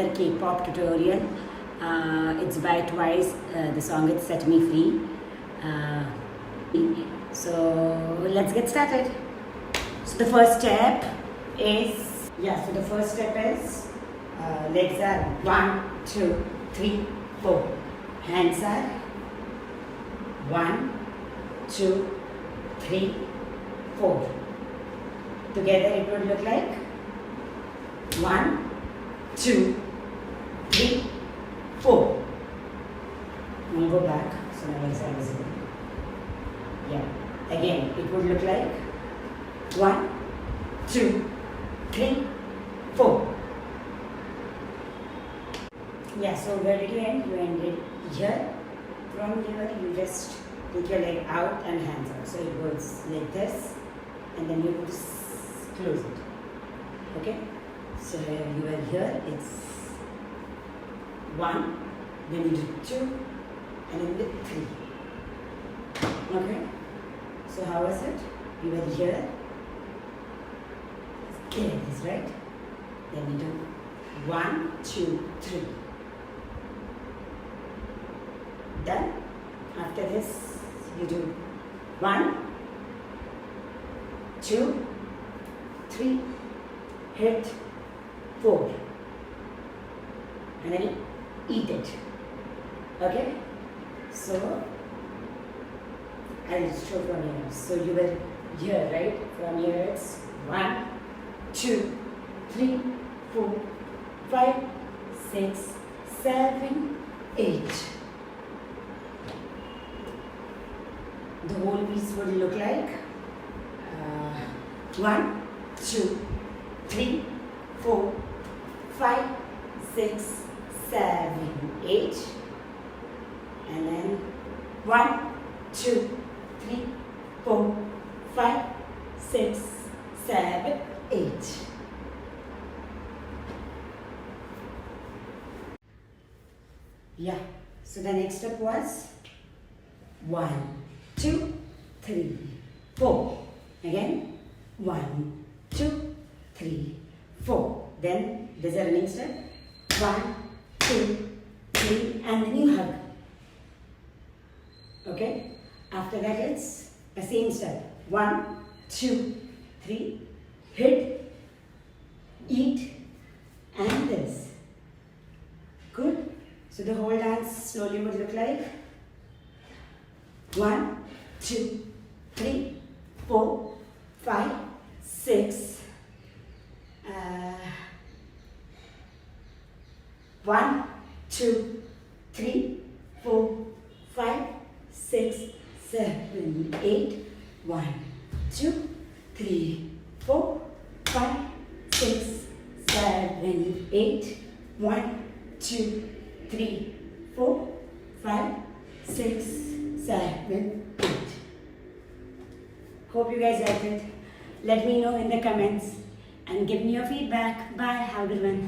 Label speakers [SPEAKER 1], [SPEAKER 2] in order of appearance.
[SPEAKER 1] another K-pop tutorial. It's by Twice. The song is Set Me Free. So let's get started. So the first step is legs are 1, 2, 3, 4. Hands are 1, 2, 3, 4. Together it would look like 1, 2, 3, 4. Now go back. So my legs are visible. Yeah. Again, it would look like 1, 2, 3, 4. Yeah, so where did you end? You ended here. From here, you just take your leg out and hands out. So it goes like this, and then you just close it. Okay? So you are here, it's 1, then you do 2, and then with 3. Okay? So how was it? You were here. There it is, right? Then you do 1, 2, 3. Done. After this, you do 1, 2, 3, hit 4, and then you eat it. Okay? So I'll show from here. So you were here, right? From here it's 1, 2, 3, 4, 5, 6, 7, 8. The whole piece would look like 1, 2, 3, 4, 5, 6, 7, 8, and then 1, 2, 3, 4, 5, 6, 7, 8. Yeah, so the next step was 1, 2, 3, 4. Again, 1, 2, 3, 4. Then there's a running step. 1, 2, 3, and then you hug. Okay? After that, it's the same step. 1, 2, 3, hit, eat, and this. Good? So the whole dance slowly would look like 1, 2, 3, 4, 5, 6. 1, 2, 3, 4, 5, 6, 7, 8. 1, 2, 3, 4, 5, 6, 7, 8. 1, 2, 3, 4, 5, 6, 7, 8. Hope you guys liked it. Let me know in the comments and give me your feedback. Bye. Have a good one.